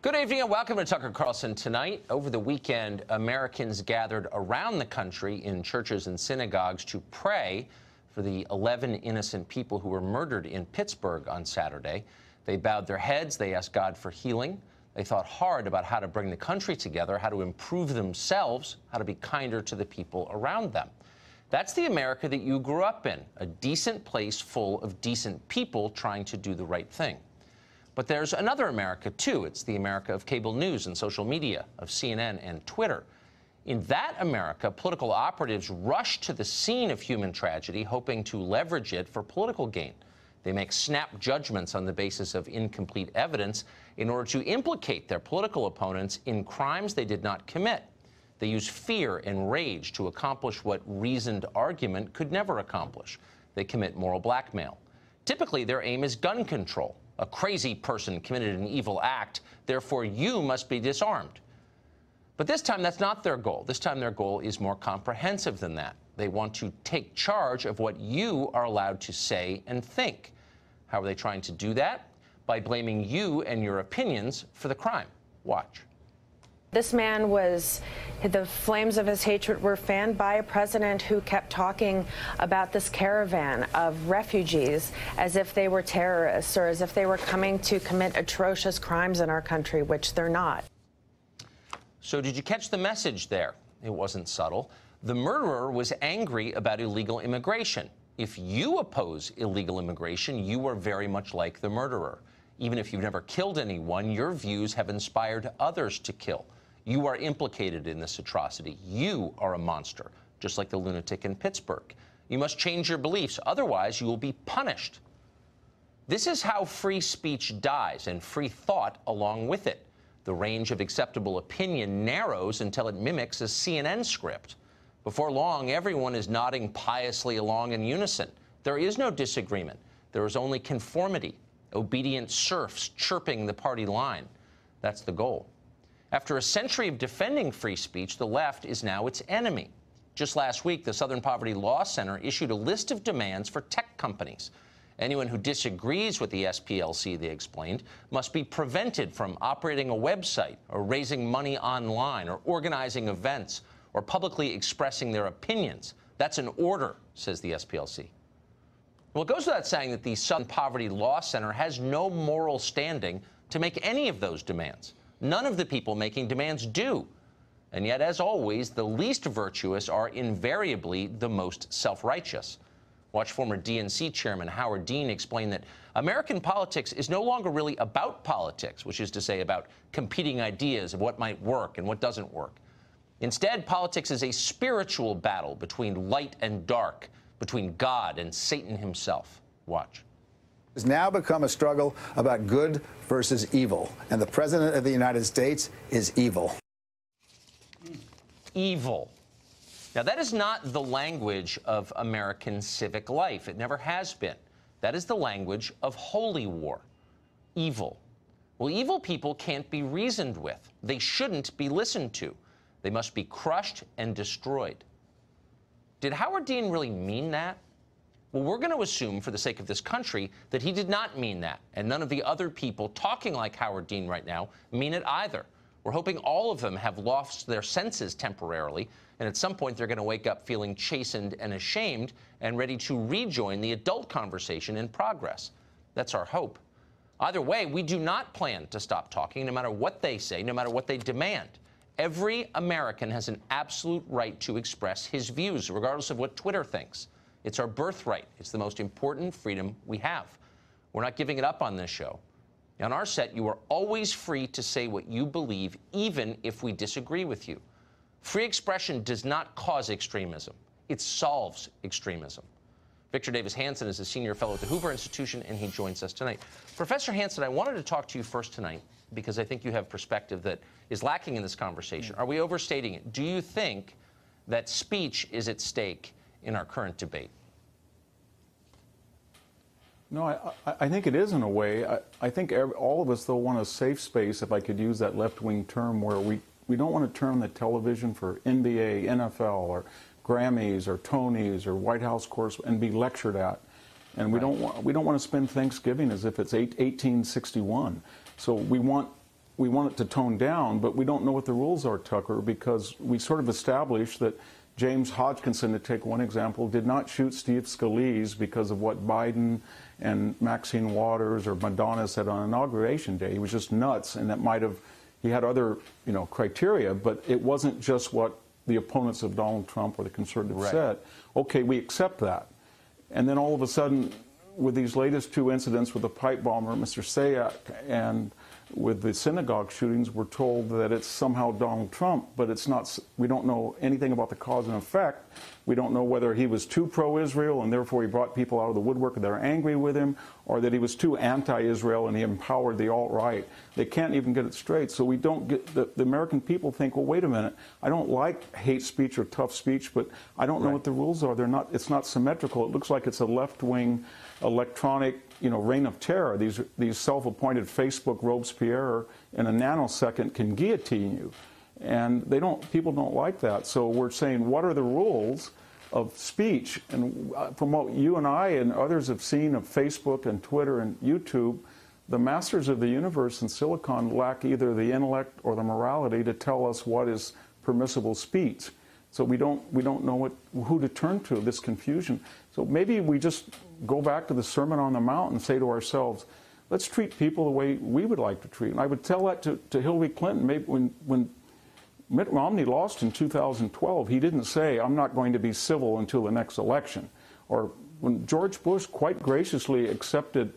Good evening and welcome to Tucker Carlson Tonight. Over the weekend, Americans gathered around the country in churches and synagogues to pray for the 11 innocent people who were murdered in Pittsburgh on Saturday. They bowed their heads. They asked God for healing. They thought hard about how to bring the country together, how to improve themselves, how to be kinder to the people around them. That's the America that you grew up in, a decent place full of decent people trying to do the right thing. But there's another America, too. It's the America of cable news and social media, of CNN and Twitter. In that America, political operatives rush to the scene of human tragedy, hoping to leverage it for political gain. They make snap judgments on the basis of incomplete evidence in order to implicate their political opponents in crimes they did not commit. They use fear and rage to accomplish what reasoned argument could never accomplish. They commit moral blackmail. Typically, their aim is gun control. A crazy person committed an evil act, therefore you must be disarmed. But this time, that's not their goal. This time, their goal is more comprehensive than that. They want to take charge of what you are allowed to say and think. How are they trying to do that? By blaming you and your opinions for the crime. Watch. This man the flames of his hatred were fanned by a president who kept talking about this caravan of refugees as if they were terrorists or as if they were coming to commit atrocious crimes in our country, which they're not. So did you catch the message there? It wasn't subtle. The murderer was angry about illegal immigration. If you oppose illegal immigration, you are very much like the murderer. Even if you've never killed anyone, your views have inspired others to kill. You are implicated in this atrocity. You are a monster, just like the lunatic in Pittsburgh. You must change your beliefs, otherwise you will be punished. This is how free speech dies, and free thought along with it. The range of acceptable opinion narrows until it mimics a CNN script. Before long, everyone is nodding piously along in unison. There is no disagreement. There is only conformity, obedient serfs chirping the party line. That's the goal. After a century of defending free speech, the left is now its enemy. Just last week, the Southern Poverty Law Center issued a list of demands for tech companies. Anyone who disagrees with the SPLC, they explained, must be prevented from operating a website or raising money online or organizing events or publicly expressing their opinions. That's an order, says the SPLC. Well, it goes without saying that the Southern Poverty Law Center has no moral standing to make any of those demands. None of the people making demands do. And yet, as always, the least virtuous are invariably the most self-righteous. Watch former DNC Chairman Howard Dean explain that American politics is no longer really about politics, which is to say about competing ideas of what might work and what doesn't work. Instead, politics is a spiritual battle between light and dark, between God and Satan himself. Watch. Has now become a struggle about good versus evil, and the President of the United States is evil. Evil. Now, that is not the language of American civic life. It never has been. That is the language of holy war. Evil. Well, evil people can't be reasoned with. They shouldn't be listened to. They must be crushed and destroyed. Did Howard Dean really mean that? Well, we're going to assume, for the sake of this country, that he did not mean that, and none of the other people talking like Howard Dean right now mean it either. We're hoping all of them have lost their senses temporarily, and at some point they're going to wake up feeling chastened and ashamed and ready to rejoin the adult conversation in progress. That's our hope. Either way, we do not plan to stop talking, no matter what they say, no matter what they demand. Every American has an absolute right to express his views, regardless of what Twitter thinks. It's our birthright. It's the most important freedom we have. We're not giving it up on this show. On our set, you are always free to say what you believe, even if we disagree with you. Free expression does not cause extremism. It solves extremism. Victor Davis Hanson is a senior fellow at the Hoover Institution, and he joins us tonight. Professor Hanson, I wanted to talk to you first tonight because I think you have perspective that is lacking in this conversation. Are we overstating it? Do you think that speech is at stake in our current debate? No, I think it is in a way. I think all of us, though, want a safe space, if I could use that left-wing term, where we don't want to turn the television for NBA, NFL, or Grammys, or Tonys, or White House course and be lectured at. And we don't want to spend Thanksgiving as if it's 1861. So we want we want it to tone down, but we don't know what the rules are, Tucker, because we sort of established that James Hodgkinson, to take one example, did not shoot Steve Scalise because of what Biden and Maxine Waters or Madonna said on Inauguration Day. He was just nuts, and that might have, he had other, criteria, but it wasn't just what the opponents of Donald Trump or the conservatives said. Okay, we accept that. And then all of a sudden, with these latest two incidents with the pipe bomber, Mr. Sayak, and with the synagogue shootings, we're told that it's somehow Donald Trump, but it's not. We don't know anything about the cause and effect. We don't know whether he was too pro-Israel and therefore he brought people out of the woodwork that are angry with him, or that he was too anti-Israel and he empowered the alt-right. They can't even get it straight. So we don't get, the American people think, well, wait a minute, I don't like hate speech or tough speech, but I don't know what the rules are. They're not. It's not symmetrical. It looks like it's a left-wing electronic, reign of terror. These self-appointed Facebook Robespierre in a nanosecond can guillotine you. And people don't like that. So we're saying, what are the rules of speech? And from what you and I and others have seen of Facebook and Twitter and YouTube, the masters of the universe in Silicon lack either the intellect or the morality to tell us what is permissible speech. So we don't know who to turn to, this confusion. So maybe we just go back to the Sermon on the Mount and say to ourselves, let's treat people the way we would like to treat them. I would tell that to Hillary Clinton. Maybe when Mitt Romney lost in 2012, he didn't say, I'm not going to be civil until the next election. Or when George Bush quite graciously accepted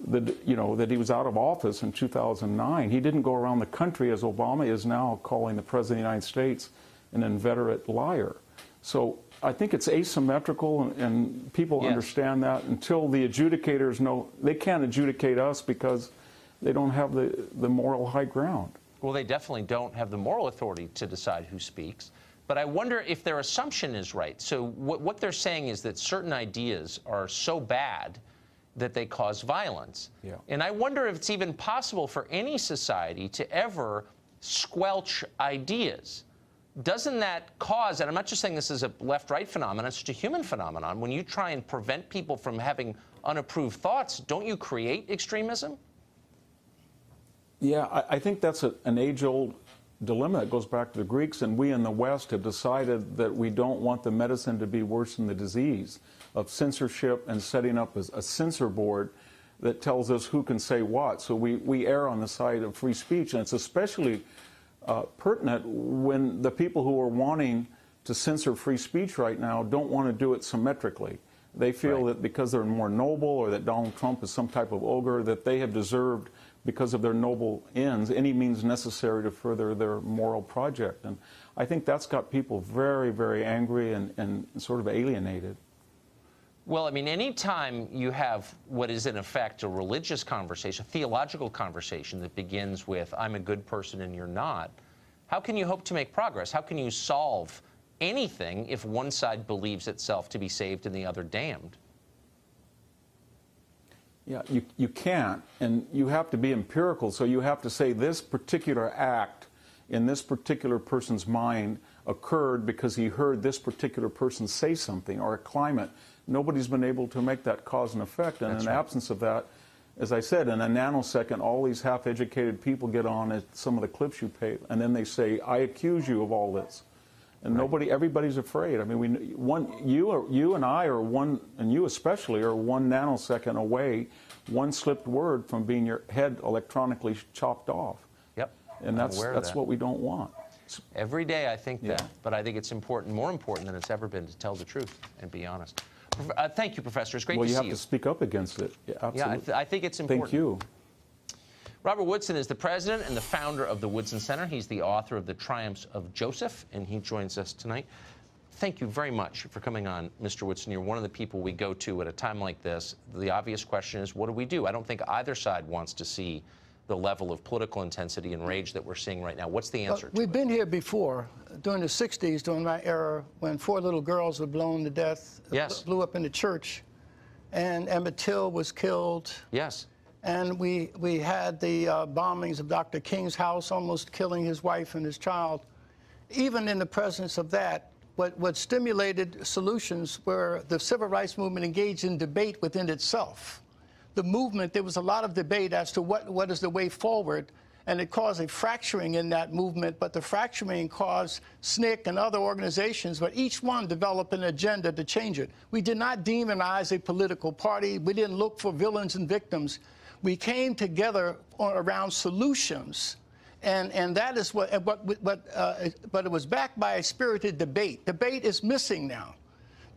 that he was out of office in 2009, he didn't go around the country, as Obama is now, calling the President of the United States an inveterate liar. So I think it's asymmetrical, and people understand that until the adjudicators know. They can't adjudicate us because they don't have the moral high ground. Well, they definitely don't have the moral authority to decide who speaks. But I wonder if their assumption is right. So what they're saying is that certain ideas are so bad that they cause violence. Yeah. And I wonder if it's even possible for any society to ever squelch ideas. Doesn't that cause, and I'm not just saying this is a left-right phenomenon, it's just a human phenomenon. When you try and prevent people from having unapproved thoughts, don't you create extremism? Yeah, I think that's an age-old dilemma. It goes back to the Greeks, and we in the West have decided that we don't want the medicine to be worse than the disease, of censorship and setting up a censor board that tells us who can say what. So we err on the side of free speech, and it's especially pertinent when the people who are wanting to censor free speech right now don't want to do it symmetrically. They feel that because they're more noble, or that Donald Trump is some type of ogre, that they have deserved, because of their noble ends, any means necessary to further their moral project. And I think that's got people very, very angry and sort of alienated. Well, I mean, anytime you have what is in effect a religious conversation, a theological conversation that begins with, I'm a good person and you're not, how can you hope to make progress? How can you solve anything if one side believes itself to be saved and the other damned? Yeah, you can't, and you have to be empirical. So you have to say this particular act in this particular person's mind occurred because he heard this particular person say something, or a climate. Nobody's been able to make that cause and effect, and in the absence of that, as I said, in a nanosecond, all these half-educated people get on at some of the clips you pay, and then they say, I accuse you of all this. And everybody's afraid. I mean, you and I are one, and you especially, are 1 nanosecond away, one slipped word from being your head electronically chopped off. Yep. And that's what we don't want. Every day I think that, but I think it's important, more important than it's ever been, to tell the truth and be honest. Thank you, Professor. It's great to see you. Well, you have to speak up against it. Yeah, absolutely. Yeah, I think it's important. Thank you. Robert Woodson is the president and the founder of the Woodson Center. He's the author of The Triumphs of Joseph, and he joins us tonight. Thank you very much for coming on, Mr. Woodson. You're one of the people we go to at a time like this. The obvious question is, what do we do? I don't think either side wants to see the level of political intensity and rage that we're seeing right now. What's the answer to it? We've been here before, during the 60s, during my era, when 4 little girls were blown to death, blew up in the church, and Emmett Till was killed. Yes. And we had the bombings of Dr. King's house, almost killing his wife and his child. Even in the presence of that, what stimulated solutions were the civil rights movement engaged in debate within itself. The movement, there was a lot of debate as to what is the way forward, and it caused a fracturing in that movement, but the fracturing caused SNCC and other organizations, but each one developed an agenda to change it. We did not demonize a political party. We didn't look for villains and victims. We came together around solutions, and that is what but it was backed by a spirited debate. Debate is missing now.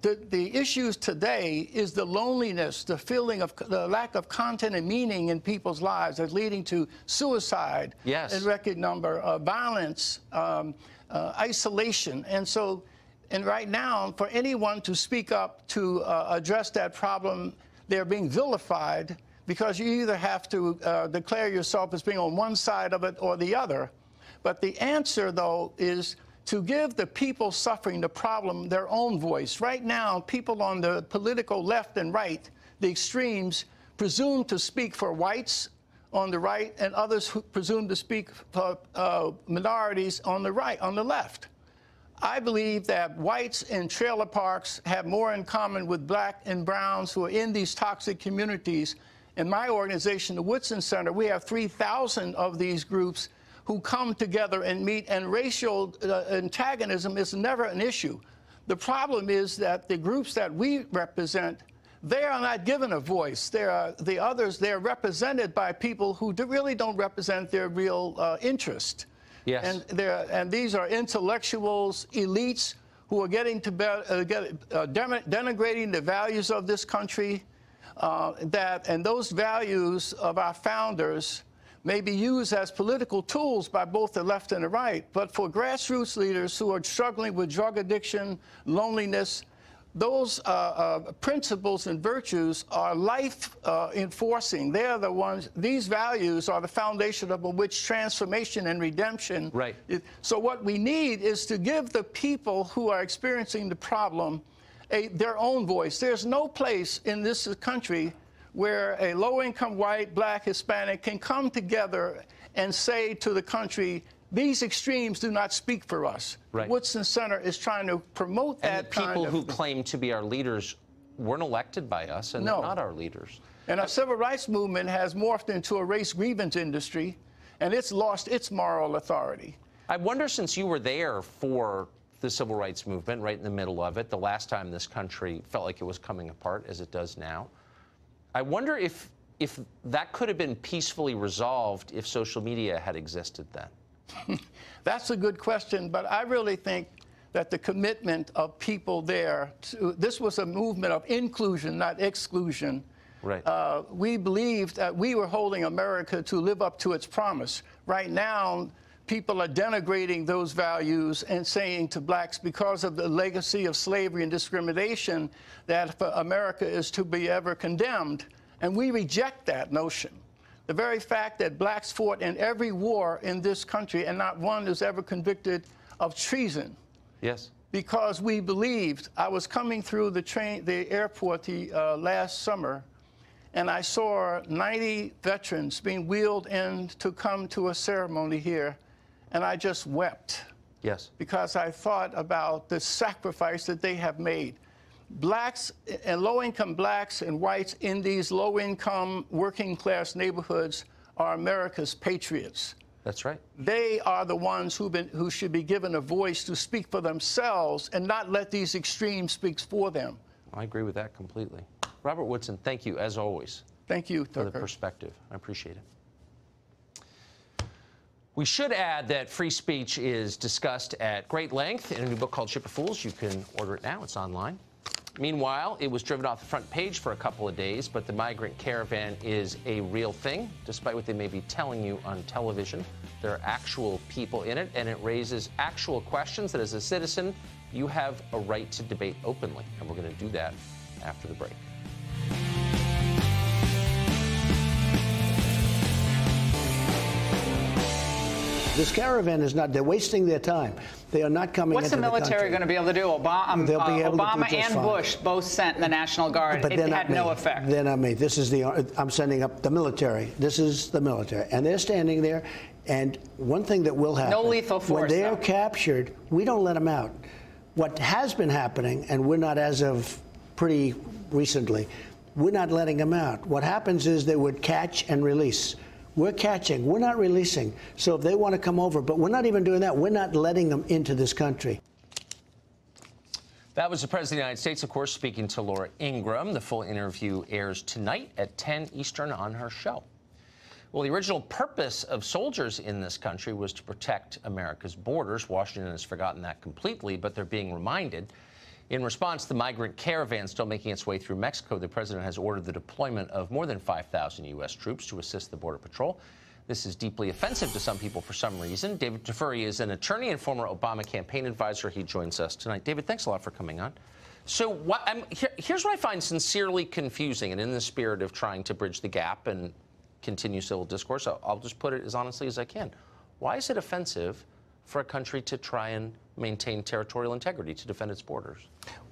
The issues today is the loneliness, the feeling of the lack of content and meaning in people's lives that's leading to suicide, yes, a record number, violence, isolation. And right now, for anyone to speak up to address that problem, they're being vilified because you either have to declare yourself as being on one side of it or the other. But the answer, though, is to give the people suffering the problem their own voice. Right now, people on the political left and right, the extremes, presume to speak for whites on the right, and others who presume to speak for minorities on the right, on the left. I believe that whites in trailer parks have more in common with black and browns who are in these toxic communities. In my organization, the Woodson Center, we have 3,000 of these groups who come together and meet, and racial antagonism is never an issue. The problem is that the groups that we represent, they are not given a voice. The others, they're represented by people who really don't represent their real interest. Yes. And these are intellectuals, elites, who are getting to denigrating the values of this country, and those values of our founders may be used as political tools by both the left and the right. But for grassroots leaders who are struggling with drug addiction, loneliness, those principles and virtues are life-enforcing. They're the ones, these values are the foundation upon which transformation and redemption. Right. So what we need is to give the people who are experiencing the problem their own voice. There's no place in this country where a low-income white, black, Hispanic can come together and say to the country, these extremes do not speak for us. Right. The Woodson Center is trying to promote that kind of... And the people who claim to be our leaders weren't elected by us, and they're not our leaders. And our civil rights movement has morphed into a race grievance industry, and it's lost its moral authority. I wonder, since you were there for the civil rights movement, right in the middle of it, the last time this country felt like it was coming apart, as it does now, I wonder if that could have been peacefully resolved if social media had existed then. That's a good question, but I really think that the commitment of people there, this was a movement of inclusion, not exclusion. Right. We believed that we were holding America to live up to its promise. Right now, people are denigrating those values and saying to blacks, because of the legacy of slavery and discrimination, that America is to be ever condemned. And we reject that notion. The very fact that blacks fought in every war in this country and not one is ever convicted of treason. Yes. Because we believed. I was coming through the airport last summer, and I saw 90 veterans being wheeled in to come to a ceremony here, and I just wept. Yes. Because I thought about the sacrifice that they have made. Blacks and low-income blacks and whites in these low-income, working-class neighborhoods are America's patriots. That's right. They are the ones who should be given a voice to speak for themselves and not let these extremes speak for them. I agree with that completely. Robert Woodson, thank you, as always. Thank you, Tucker. For the perspective. I appreciate it. We should add that free speech is discussed at great length in a new book called Ship of Fools. You can order it now. It's online. Meanwhile, it was driven off the front page for a couple of days, but the migrant caravan is a real thing, despite what they may be telling you on television. There are actual people in it, and it raises actual questions that, as a citizen, you have a right to debate openly. And we're going to do that after the break. This caravan is not, they're wasting their time. They are not coming What's into the military going to be able to do? Obama and Bush both sent the National Guard. But it had no effect. They're not me. This is I'm sending up the military. This is the military. And they're standing there. And one thing that will happen. No lethal force. When they're captured, we don't let them out. What has been happening, and we're not as of pretty recently, we're not letting them out. What happens is they would catch and release. We're catching. We're not releasing. So if they want to come over, but we're not even doing that. We're not letting them into this country. That was the President of the United States, of course, speaking to Laura Ingraham. The full interview airs tonight at 10 Eastern on her show. Well, the original purpose of soldiers in this country was to protect America's borders. Washington has forgotten that completely, but they're being reminded. In response to the migrant caravan still making its way through Mexico, the president has ordered the deployment of more than 5,000 U.S. troops to assist the Border Patrol. This is deeply offensive to some people for some reason. David Tafuri is an attorney and former Obama campaign advisor. He joins us tonight. David, thanks a lot for coming on. So here's what I find sincerely confusing, and in the spirit of trying to bridge the gap and continue civil discourse, I'll just put it as honestly as I can. Why is it offensive for a country to try and maintain territorial integrity, to defend its borders?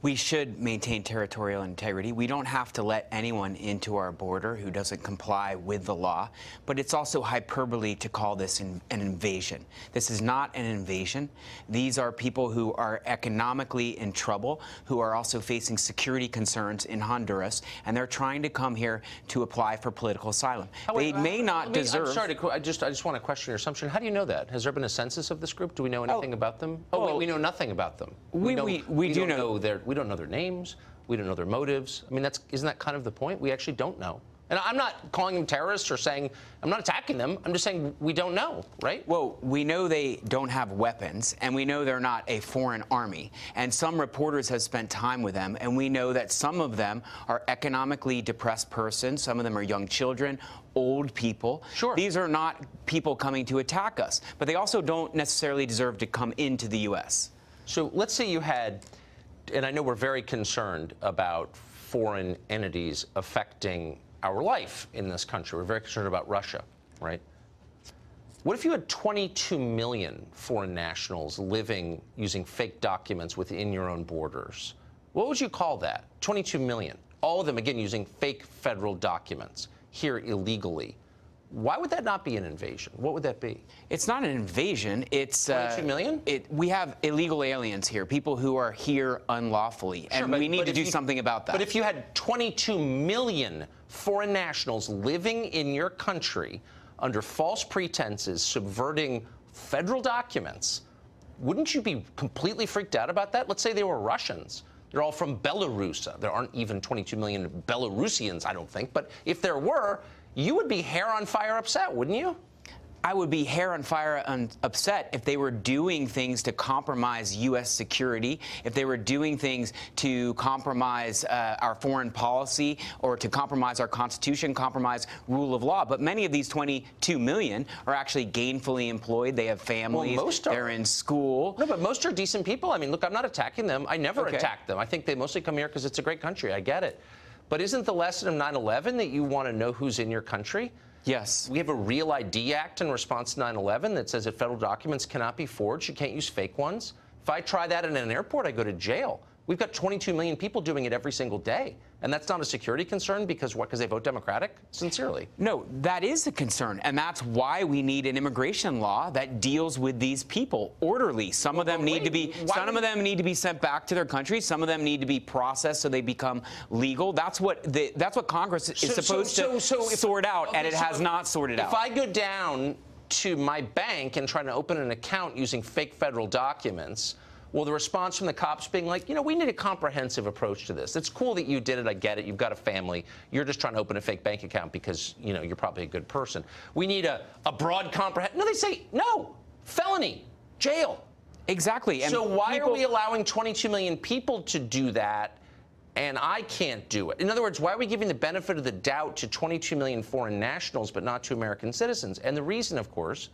We should maintain territorial integrity. We don't have to let anyone into our border who doesn't comply with the law, but it's also hyperbole to call this an invasion. This is not an invasion. These are people who are economically in trouble, who are also facing security concerns in Honduras, and they're trying to come here to apply for political asylum. They may not deserve... I'm sorry, I just want to question your assumption. How do you know that? Has there been a census of this group? Do we know anything about them? We know nothing about them. We do know their names. We don't know their motives. I mean, isn't that kind of the point? We actually don't know. And I'm not calling them terrorists or saying, I'm not attacking them. I'm just saying we don't know, right? Well, we know they don't have weapons, and we know they're not a foreign army. And some reporters have spent time with them, and we know that some of them are economically depressed persons. Some of them are young children, old people. Sure. These are not people coming to attack us, but they also don't necessarily deserve to come into the U.S. So let's say you had, and I know we're very concerned about foreign entities affecting our life in this country. We're very concerned about Russia, right? What if you had 22 million foreign nationals living using fake documents within your own borders? What would you call that? 22 million. All of them, again, using fake federal documents here illegally. Why would that not be an invasion? What would that be? It's not an invasion. It's 22 million? We have illegal aliens here, people who are here unlawfully, and we need to do something about that. But if you had 22 million foreign nationals living in your country under false pretenses, subverting federal documents, wouldn't you be completely freaked out about that? Let's say they were Russians. They're all from Belarus. There aren't even 22 million Belarusians, I don't think. But if there were, you would be hair on fire upset, wouldn't you? I would be hair on fire upset if they were doing things to compromise U.S. security, if they were doing things to compromise our foreign policy or to compromise our Constitution, compromise rule of law. But many of these 22 million are actually gainfully employed. They have families. Well, most are. They're in school. No, but most are decent people. I mean, look, I'm not attacking them. I never attack them. I think they mostly come here because it's a great country. I get it. But isn't the lesson of 9/11 that you want to know who's in your country? Yes. We have a Real ID Act in response to 9/11 that says that federal documents cannot be forged. You can't use fake ones. If I try that in an airport, I go to jail. We've got 22 million people doing it every single day. And that's not a security concern because what? Because they vote Democratic? Sincerely. No, that is a concern. And that's why we need an immigration law that deals with these people orderly. Some of them need to be sent back to their countries. Some of them need to be processed so they become legal. That's what Congress is supposed to sort out, and it has not sorted out. If I go down to my bank and try to open an account using fake federal documents, well, the response from the cops being like, you know, we need a comprehensive approach to this. It's cool that you did it. I get it. You've got a family. You're just trying to open a fake bank account because, you know, you're probably a good person. We need a broad comprehensive. No, they say, no, felony, jail. Exactly. And so why are we allowing 22 million people to do that and I can't do it? In other words, why are we giving the benefit of the doubt to 22 million foreign nationals but not to American citizens? And the reason, of course,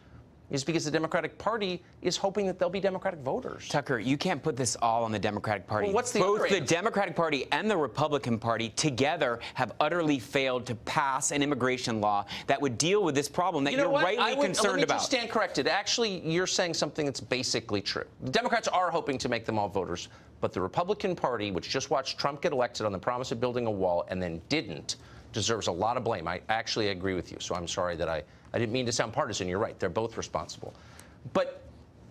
is because the Democratic Party is hoping that they'll be Democratic voters. Tucker, you can't put this all on the Democratic Party. Well, what's the Both the Democratic Party and the Republican Party together have utterly failed to pass an immigration law that would deal with this problem that you're rightly concerned about. Let me just stand corrected. Actually, you're saying something that's basically true. The Democrats are hoping to make them all voters, but the Republican Party, which just watched Trump get elected on the promise of building a wall and then didn't, deserves a lot of blame. I actually agree with you, so I'm sorry that I didn't mean to sound partisan. You're right. They're both responsible. But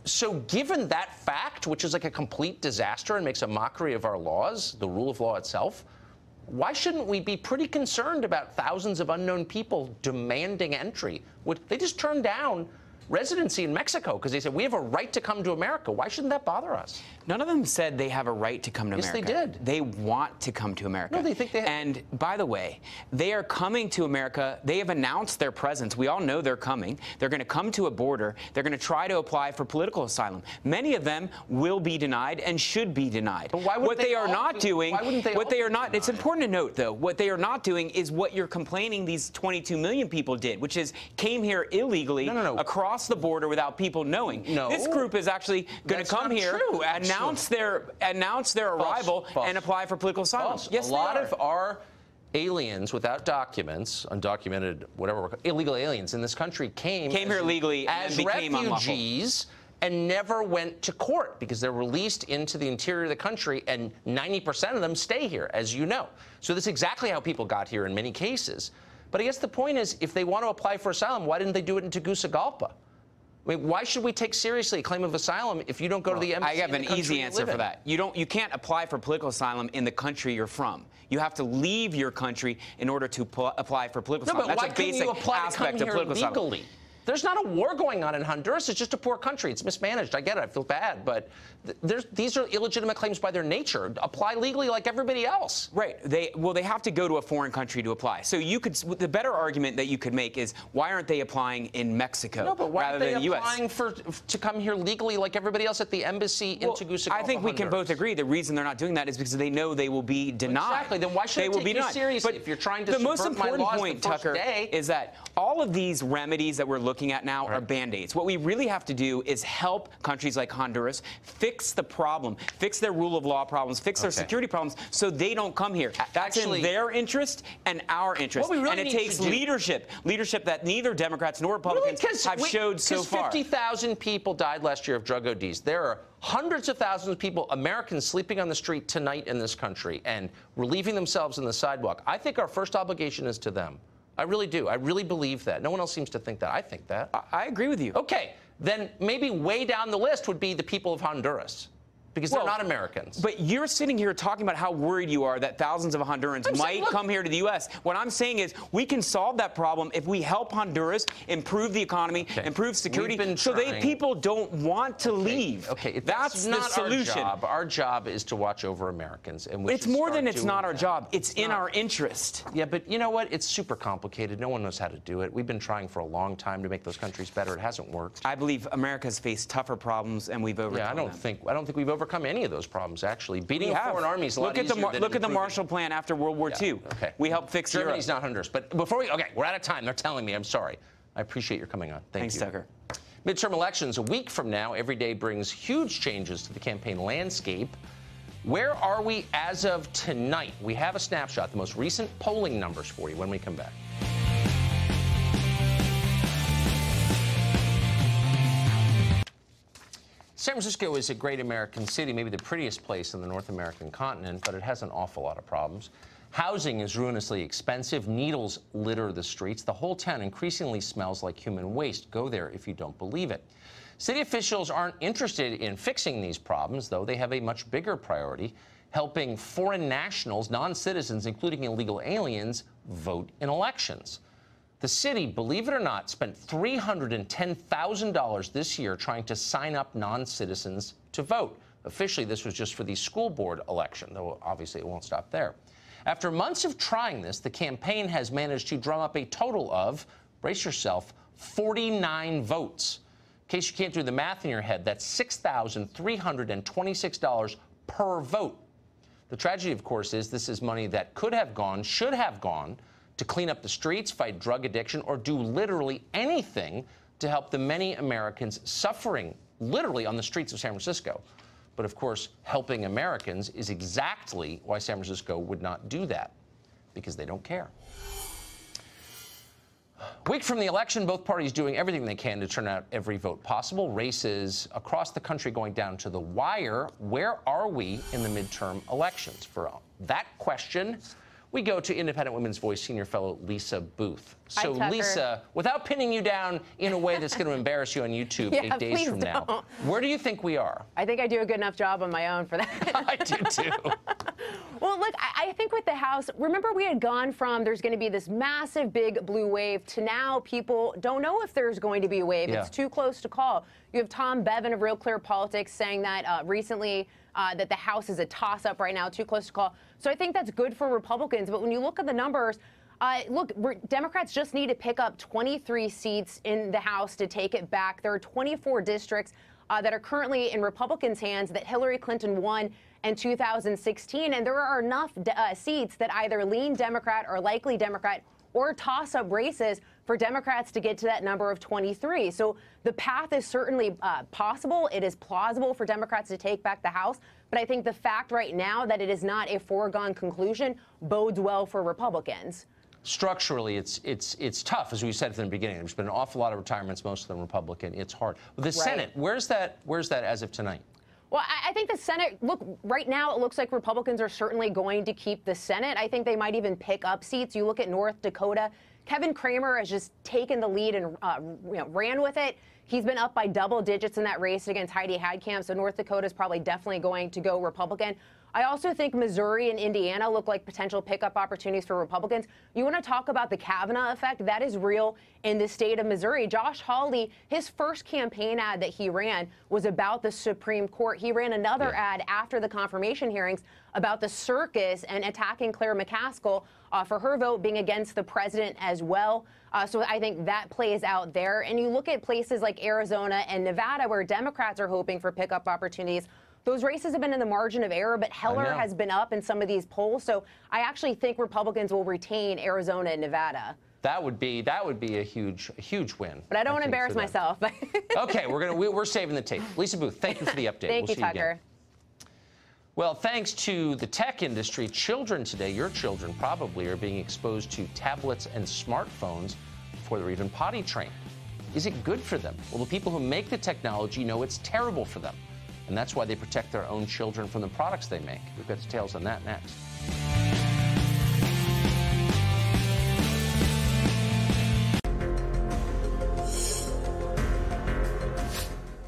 so given that fact, which is like a complete disaster and makes a mockery of our laws, the rule of law itself, why shouldn't we be pretty concerned about thousands of unknown people demanding entry? They just turned down residency in Mexico because they said, we have a right to come to America. Why shouldn't that bother us? None of them said they have a right to come to America. Yes, they did. They want to come to America. No, they think they have. And by the way, they are coming to America. They have announced their presence. We all know they're coming. They're going to come to a border. They're going to try to apply for political asylum. Many of them will be denied and should be denied. But why would what they are not doing, why wouldn't they what they are not, denied? it's important to note, though, what they are not doing is what you're complaining these 22 million people did, which is came here illegally across the border without people knowing. No. This group is actually going to come here, true, announce their arrival, and apply for political asylum. False. Yes, a lot of our aliens without documents, undocumented, whatever, illegal aliens in this country came here legally as and became refugees and never went to court because they're released into the interior of the country, and 90% of them stay here, as you know. So this is exactly how people got here in many cases. But I guess the point is, if they want to apply for asylum, why didn't they do it in Tegucigalpa? I mean, why should we take seriously a claim of asylum if you don't go to the embassy? I have an easy answer for that. You can't apply for political asylum in the country you're from. You have to leave your country in order to apply for political asylum. But that's why a basic you apply aspect to of come political here asylum. legally? There's not a war going on in Honduras. It's just a poor country. It's mismanaged. I get it. I feel bad. But these are illegitimate claims by their nature. Apply legally like everybody else. Right. They have to go to a foreign country to apply. So the better argument that you could make is, why aren't they applying in Mexico rather than the U.S.? Why aren't they applying to come here legally like everybody else at the embassy in Tegucigalpa, I think we can both agree the reason they're not doing that is because they know they will be denied. Exactly. Then why should they take you seriously if you're trying to subvert my laws the first day? Is that all of these remedies that we're looking at now are Band-Aids. What we really have to do is help countries like Honduras fix the problem, fix their rule of law problems, fix their security problems so they don't come here. That's in their interest and our interest. And it takes leadership that neither Democrats nor Republicans have showed so far. 50,000 people died last year of drug ODs. There are hundreds of thousands of people, Americans, sleeping on the street tonight in this country and relieving themselves on the sidewalk. I think our first obligation is to them. I really do. I really believe that. No one else seems to think that. I think that. I agree with you. Okay. Then maybe way down the list would be the people of Honduras. Because they're not Americans. But you're sitting here talking about how worried you are that thousands of Hondurans might come here to the U.S. What I'm saying is we can solve that problem if we help Honduras improve the economy, improve security, so people don't want to leave. Okay, that's not the solution. Our job. Our job is to watch over Americans. And it's more than it's not our job. It's in our interest. Yeah, but you know what? It's super complicated. No one knows how to do it. We've been trying for a long time to make those countries better. It hasn't worked. I believe America's faced tougher problems, and we've overcome them. I don't think we've overcome any of those problems, actually. Beating a foreign army is a lot easier than look at the Marshall Plan after World War II. Okay. We helped fix Germany's not Honduras. But before we're out of time. They're telling me. I'm sorry. I appreciate your coming on. Thanks, Tucker. Midterm elections a week from now. Every day brings huge changes to the campaign landscape. Where are we as of tonight? We have a snapshot, the most recent polling numbers for you when we come back. San Francisco is a great American city, maybe the prettiest place in the North American continent, but it has an awful lot of problems. Housing is ruinously expensive. Needles litter the streets. The whole town increasingly smells like human waste. Go there if you don't believe it. City officials aren't interested in fixing these problems, though. They have a much bigger priority, helping foreign nationals, non-citizens, including illegal aliens, vote in elections. The city, believe it or not, spent $310,000 this year trying to sign up non-citizens to vote. Officially, this was just for the school board election, though obviously it won't stop there. After months of trying this, the campaign has managed to drum up a total of, brace yourself, 49 votes. In case you can't do the math in your head, that's $6,326 per vote. The tragedy, of course, is this is money that could have gone, should have gone, to clean up the streets, fight drug addiction, or do literally anything to help the many Americans suffering literally on the streets of San Francisco. But of course, helping Americans is exactly why San Francisco would not do that, because they don't care. A week from the election, both parties doing everything they can to turn out every vote possible. Races across the country going down to the wire. Where are we in the midterm elections? For that question, we go to Independent Women's Voice senior fellow Lisa Booth. So, Hi, Tucker. Lisa, without pinning you down in a way that's going to embarrass you on YouTube 8 days from now, where do you think we are? I think I do a good enough job on my own for that. I do, too. Well, look, I think with the House, remember we had gone from there's going to be this massive big blue wave to now people don't know if there's going to be a wave. Yeah. It's too close to call. You have Tom Bevan of Real Clear Politics saying that recently that the House is a toss-up right now, too close to call. So I think that's good for Republicans. But when you look at the numbers, look, Democrats just need to pick up 23 seats in the House to take it back. There are 24 districts that are currently in Republicans' hands that Hillary Clinton won in 2016, and there are enough seats that either lean Democrat or likely Democrat or toss-up races for Democrats to get to that number of 23. So the path is certainly possible. It is plausible for Democrats to take back the House. But I think the fact right now that it is not a foregone conclusion bodes well for Republicans. Structurally, it's tough, as we said from the beginning. There's been an awful lot of retirements, most of them Republican. It's hard. The Right. Senate, where's that as of tonight? Well, I think the Senate, look, right now it looks like Republicans are certainly going to keep the Senate. I think they might even pick up seats. You look at North Dakota, Kevin Cramer has just taken the lead and ran with it. He's been up by double digits in that race against Heidi Heitkamp, so North Dakota is probably definitely going to go Republican. I also think Missouri and Indiana look like potential pickup opportunities for Republicans. You want to talk about the Kavanaugh effect? That is real in the state of Missouri. Josh Hawley, his first campaign ad that he ran was about the Supreme Court. He ran another ad after the confirmation hearings about the circus and attacking Claire McCaskill for her vote being against the president as well. So I think that plays out there. And you look at places like Arizona and Nevada where Democrats are hoping for pickup opportunities. Those races have been in the margin of error, but Heller has been up in some of these polls. So I actually think Republicans will retain Arizona and Nevada. That would be a huge win. But I don't want to embarrass myself. Okay, we're saving the tape. Lisa Booth, thank you for the update. Thank you, Tucker. Well, thanks to the tech industry, children today, your children probably, are being exposed to tablets and smartphones before they're even potty trained. Is it good for them? Well, the people who make the technology know it's terrible for them. And that's why they protect their own children from the products they make. We've got details on that next.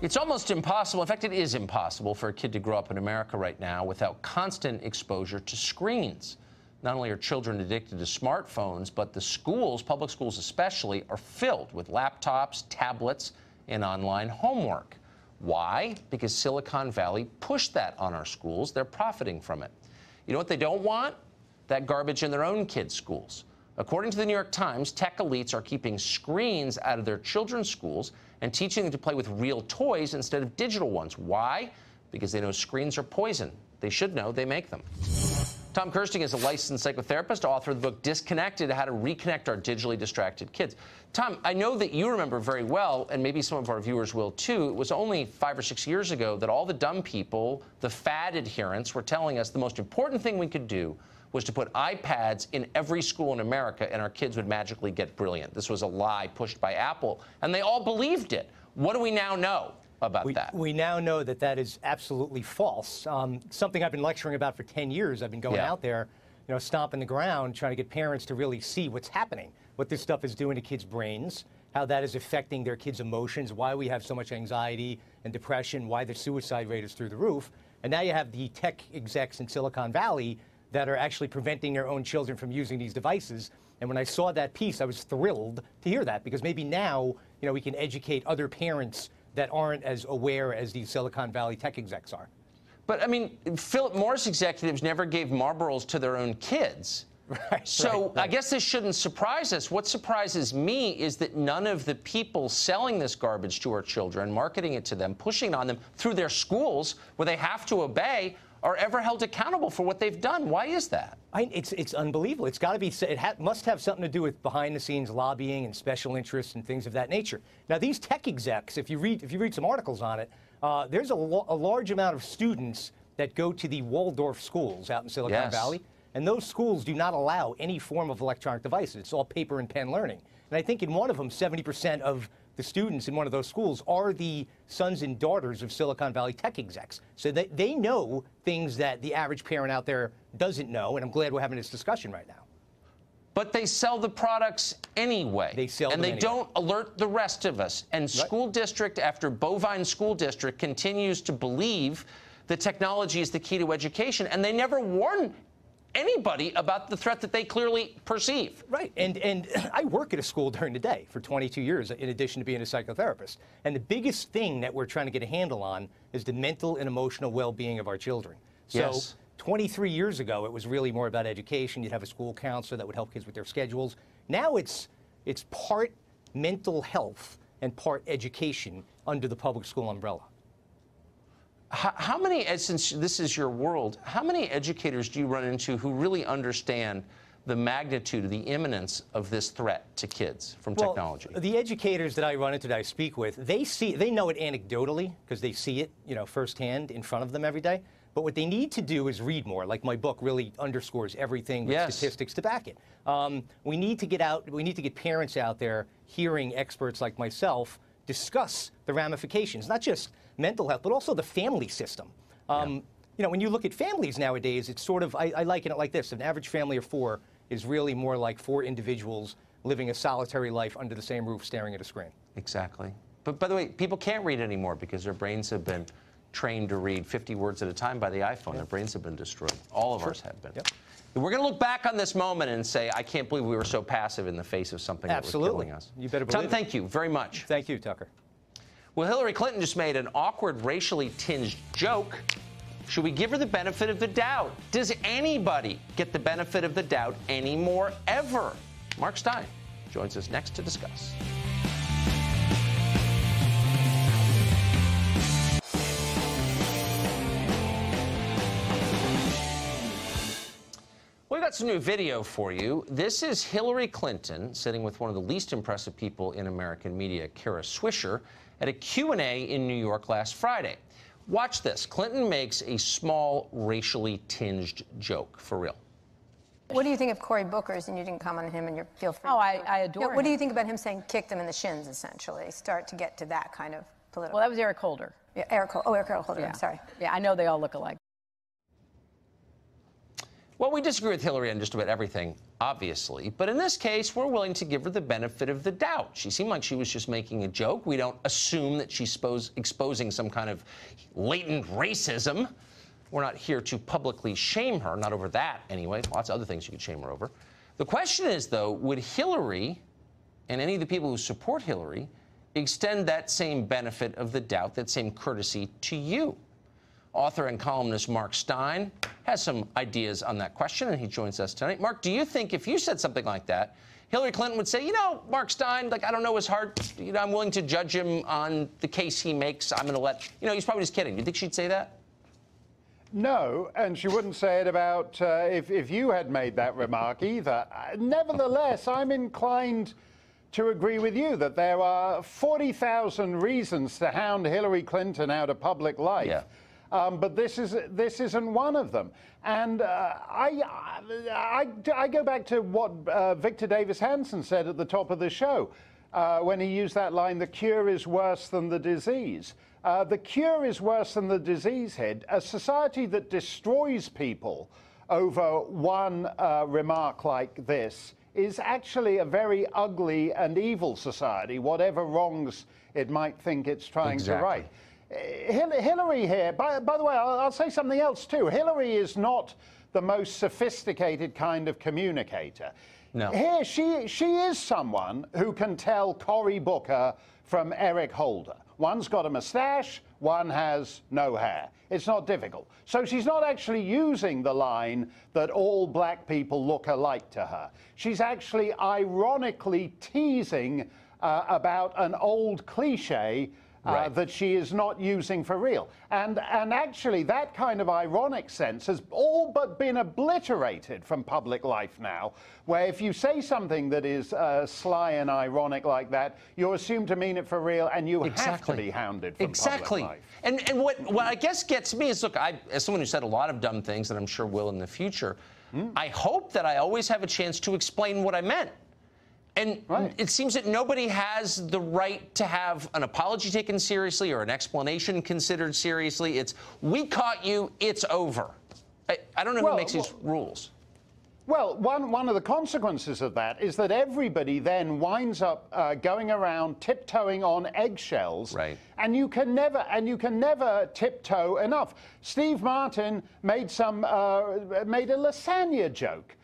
It's almost impossible, in fact, it is impossible for a kid to grow up in America right now without constant exposure to screens. Not only are children addicted to smartphones, but the schools, public schools especially, are filled with laptops, tablets, and online homework. Why? Because Silicon Valley pushed that on our schools. They're profiting from it. You know what they don't want? That garbage in their own kids' schools. According to the New York Times, tech elites are keeping screens out of their children's schools and teaching them to play with real toys instead of digital ones. Why? Because they know screens are poison. They should know they make them. Tom Kirsting is a licensed psychotherapist, author of the book Disconnected, How to Reconnect Our Digitally Distracted Kids. Tom, I know that you remember very well, and maybe some of our viewers will too, it was only 5 or 6 years ago that all the dumb people, the fad adherents, were telling us the most important thing we could do was to put iPads in every school in America and our kids would magically get brilliant. This was a lie pushed by Apple, and they all believed it. What do we now know about that? We now know that that is absolutely false. Something I've been lecturing about for 10 years. I've been going out there, stomping the ground, trying to get parents to really see what's happening, what this stuff is doing to kids' brains, how that is affecting their kids' emotions, why we have so much anxiety and depression, why the suicide rate is through the roof. And now you have the tech execs in Silicon Valley that are actually preventing their own children from using these devices. And when I saw that piece, I was thrilled to hear that, because maybe now, we can educate other parents that aren't as aware as these Silicon Valley tech execs are. But, I mean, Philip Morris executives never gave Marlboros to their own kids. Right, so I guess this shouldn't surprise us. What surprises me is that none of the people selling this garbage to our children, marketing it to them, pushing on them through their schools where they have to obey, are ever held accountable for what they've done. Why is that? It's unbelievable. It's got to be. Must have something to do with behind-the-scenes lobbying and special interests and things of that nature. Now, these tech execs, if you read some articles on it, there's a large amount of students that go to the Waldorf schools out in Silicon Valley, and those schools do not allow any form of electronic devices. It's all paper and pen learning. And I think in one of them, 70% of the students in one of those schools are the sons and daughters of Silicon Valley tech execs. So they know things that the average parent out there doesn't know, and I'm glad we're having this discussion right now. But they sell the products anyway. They sell them and they anyway. don't alert the rest of us. And school district after bovine school district continues to believe that technology is the key to education, and they never warn anybody about the threat that they clearly perceive. Right. And I work at a school during the day for 22 years, in addition to being a psychotherapist. And the biggest thing that we're trying to get a handle on is the mental and emotional well-being of our children. So 23 years ago, it was really more about education. You'd have a school counselor that would help kids with their schedules. Now it's part mental health and part education under the public school umbrella. How many, since this is your world, how many educators do you run into who really understand the magnitude of the imminence of this threat to kids from technology? The educators that I run into, that I speak with, they know it anecdotally because they see it, firsthand in front of them every day. But what they need to do is read more. Like my book really underscores everything with statistics to back it. We need to get parents out there hearing experts like myself discuss the ramifications, not just mental health, but also the family system. When you look at families nowadays, it's sort of, I liken it like this. An average family of 4 is really more like 4 individuals living a solitary life under the same roof staring at a screen. Exactly. But by the way, people can't read anymore because their brains have been trained to read 50 words at a time by the iPhone. Their brains have been destroyed. All of ours have been. We're going to look back on this moment and say, I can't believe we were so passive in the face of something that was killing us. You better believe Tom, thank you very much. Thank you, Tucker. Well, Hillary Clinton just made an awkward, racially tinged joke. Should we give her the benefit of the doubt? Does anybody get the benefit of the doubt anymore, ever? Mark Stein joins us next to discuss. We've got some new video for you. This is Hillary Clinton sitting with one of the least impressive people in American media, Kara Swisher, at a Q&A in New York last Friday. Watch this. Clinton makes a small, racially tinged joke, for real. What do you think of Cory Booker's, and you didn't comment on him and you feel free? Oh, I adore him. What do you think about him saying kicked him in the shins, essentially? Start to get to that kind of political. Well, that was Eric Holder. Yeah, Eric Holder, yeah. I'm sorry. Yeah, I know they all look alike. Well, we disagree with Hillary on just about everything, obviously, but in this case, we're willing to give her the benefit of the doubt. She seemed like she was just making a joke. We don't assume that she's exposing some kind of latent racism. We're not here to publicly shame her, not over that anyway. Lots of other things you could shame her over. The question is, though, would Hillary and any of the people who support Hillary extend that same benefit of the doubt, that same courtesy to you? Author and columnist Mark Stein has some ideas on that question, and he joins us tonight. Mark, do you think if you said something like that, Hillary Clinton would say, Mark Stein, like, I don't know his heart, I'm willing to judge him on the case he makes, I'm going to let, he's probably just kidding. Do you think she'd say that? No, and she wouldn't say it about if you had made that remark either. Nevertheless, I'm inclined to agree with you that there are 40,000 reasons to hound Hillary Clinton out of public life. Yeah. But this isn't one of them. And I go back to what Victor Davis Hanson said at the top of the show when he used that line, the cure is worse than the disease. The cure is worse than the disease, Head. A society that destroys people over one remark like this is actually a very ugly and evil society, whatever wrongs it might think it's trying to right. Hillary here, by the way, I'll say something else too. Hillary is not the most sophisticated kind of communicator. No. Here, she is someone who can tell Cory Booker from Eric Holder. One's got a mustache, one has no hair. It's not difficult. So she's not actually using the line that all black people look alike to her. She's actually ironically teasing about an old cliche that she is not using for real. And actually, that kind of ironic sense has all but been obliterated from public life now, where if you say something that is sly and ironic like that, you're assumed to mean it for real, and you have to be hounded from public life. And what I guess gets me is, look, as someone who said a lot of dumb things, and I'm sure will in the future, I hope that I always have a chance to explain what I meant. And it seems that nobody has the right to have an apology taken seriously or an explanation considered seriously. It's, we caught you, it's over. I don't know who makes these rules. Well, one of the consequences of that is that everybody then winds up going around tiptoeing on eggshells, right? And you can never tiptoe enough. Steve Martin made a lasagna joke.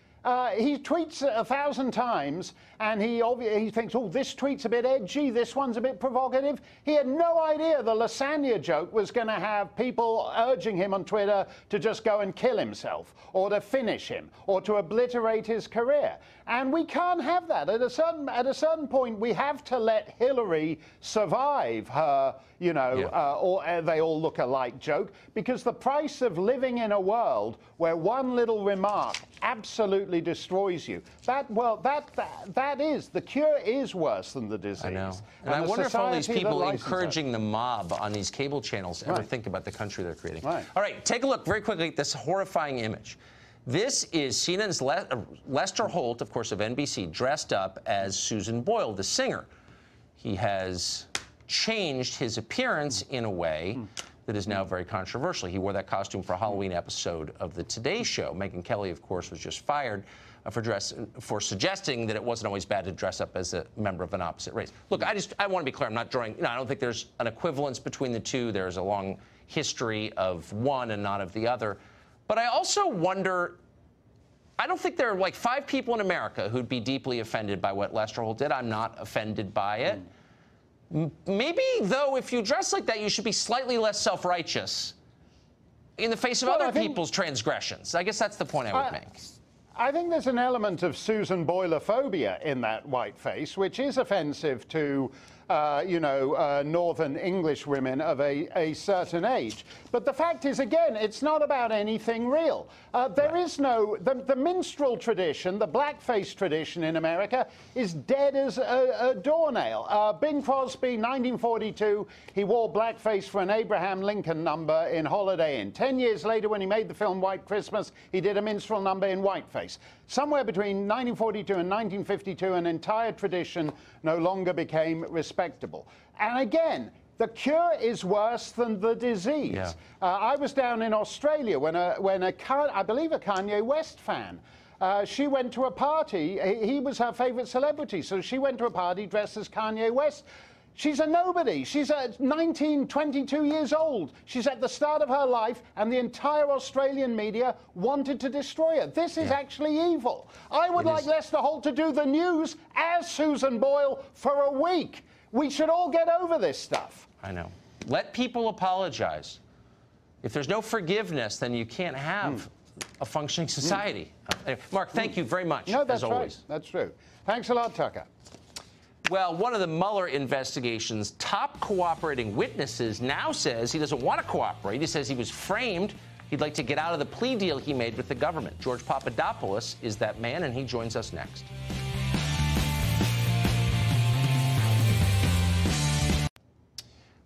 He tweets 1,000 times, and he thinks, oh, this tweet's a bit edgy, this one's a bit provocative. He had no idea the lasagna joke was going to have people urging him on Twitter to just go and kill himself, or to finish him, or to obliterate his career. And we can't have that. At a certain point, we have to let Hillary survive her, or they all look alike joke, because the price of living in a world where one little remark absolutely destroys you, the cure is worse than the disease. I know. And I wonder if all these people encouraging the mob on these cable channels ever think about the country they're creating. All right, take a look very quickly at this horrifying image. This is CNN's Lester Holt, of course, of NBC, dressed up as Susan Boyle, the singer. He has changed his appearance in a way that is now very controversial. He wore that costume for a Halloween episode of The Today Show. Megyn Kelly, of course, was just fired for suggesting that it wasn't always bad to dress up as a member of an opposite race. Look, I want to be clear. I'm not drawing, I don't think there's an equivalence between the two. There's a long history of one and not of the other. But I also wonder, I don't think there are like 5 people in America who'd be deeply offended by what Lester Holt did. I'm not offended by it. Maybe, though, if you dress like that, you should be slightly less self-righteous in the face of other people's transgressions. I guess that's the point I would make. I think there's an element of Susan Boyle-phobia in that white face, which is offensive to, Northern English women of a certain age. But the fact is, again, it's not about anything real. There is the minstrel tradition, the blackface tradition in America, is dead as a doornail. Bing Crosby, 1942, he wore blackface for an Abraham Lincoln number in Holiday Inn. 10 years later, when he made the film White Christmas, he did a minstrel number in whiteface. Somewhere between 1942 and 1952, an entire tradition no longer became respectable. And again, the cure is worse than the disease. Yeah. I was down in Australia when I believe a Kanye West fan, she went to a party. He was her favorite celebrity, so she went to a party dressed as Kanye West. She's a nobody. She's 19, 22 years old. She's at the start of her life, and the entire Australian media wanted to destroy her. This is actually evil. I would like Lester Holt to do the news as Susan Boyle for a week. We should all get over this stuff. I know. Let people apologize. If there's no forgiveness, then you can't have a functioning society. Mark, thank you very much, that's as always. Right. That's true. Thanks a lot, Tucker. Well, one of the Mueller investigation's top cooperating witnesses now says he doesn't want to cooperate. He says he was framed. He'd like to get out of the plea deal he made with the government. George Papadopoulos is that man, and he joins us next.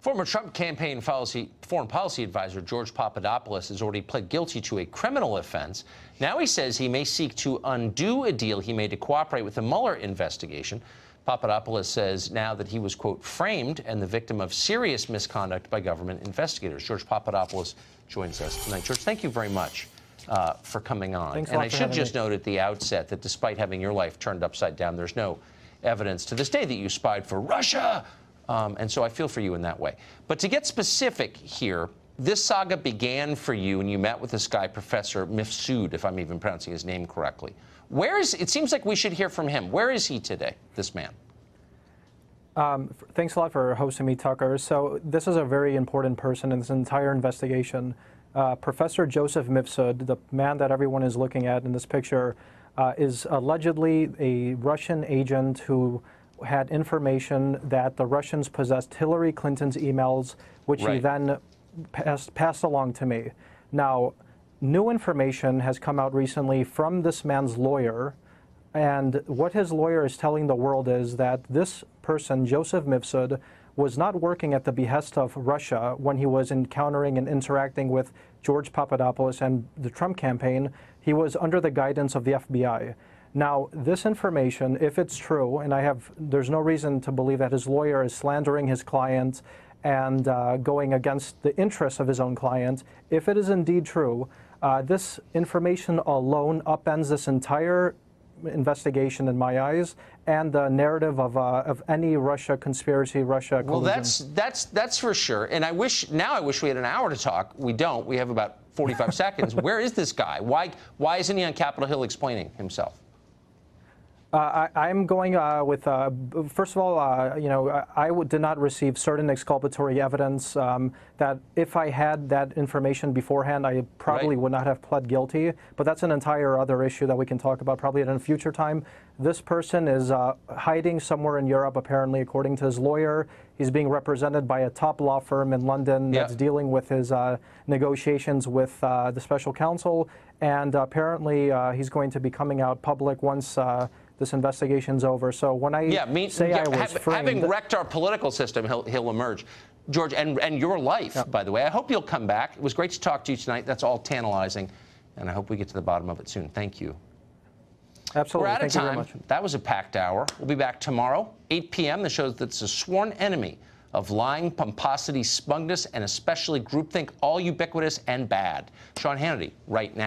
Former Trump campaign foreign policy advisor George Papadopoulos has already pled guilty to a criminal offense. Now he says he may seek to undo a deal he made to cooperate with the Mueller investigation. Papadopoulos says now that he was, quote, framed and the victim of serious misconduct by government investigators. George Papadopoulos joins us tonight. George, thank you very much for coming on. Thanks and I should just note at the outset that despite having your life turned upside down, there's no evidence to this day that you spied for Russia. And so I feel for you in that way. But to get specific here, this saga began for you and you met with this guy, Professor Mifsud, if I'm even pronouncing his name correctly. It seems like we should hear from him. Where is he today, this man? Thanks a lot for hosting me, Tucker. So this is a very important person in this entire investigation. Professor Joseph Mifsud, the man that everyone is looking at in this picture, is allegedly a Russian agent who had information that the Russians possessed Hillary Clinton's emails, which he then passed along to me. Now, new information has come out recently from this man's lawyer, and what his lawyer is telling the world is that this person, Joseph Mifsud, was not working at the behest of Russia when he was encountering and interacting with George Papadopoulos and the Trump campaign. He was under the guidance of the FBI. Now, this information, if it's true, and there's no reason to believe that his lawyer is slandering his client and going against the interests of his own client, if it is indeed true, This information alone upends this entire investigation in my eyes, and the narrative of any Russia conspiracy, Russia collusion. Well, that's for sure. And I wish we had an hour to talk. We don't. We have about 45 seconds. Where is this guy? Why isn't he on Capitol Hill explaining himself? I'm going with, first of all, I did not receive certain exculpatory evidence that if I had that information beforehand, I probably would not have pled guilty. But that's an entire other issue that we can talk about probably at a future time. This person is hiding somewhere in Europe, apparently, according to his lawyer. He's being represented by a top law firm in London that's dealing with his negotiations with the special counsel. And apparently, he's going to be coming out public once this investigation's over. So when I say I was framed, having wrecked our political system, he'll emerge. George, and your life, by the way. I hope you'll come back. It was great to talk to you tonight. That's all tantalizing, and I hope we get to the bottom of it soon. Thank you. Absolutely. We're out of Thank you time. very much. That was a packed hour. We'll be back tomorrow, 8 p.m. The show that's a sworn enemy of lying, pomposity, smugness, and especially groupthink, all ubiquitous and bad. Sean Hannity, right now.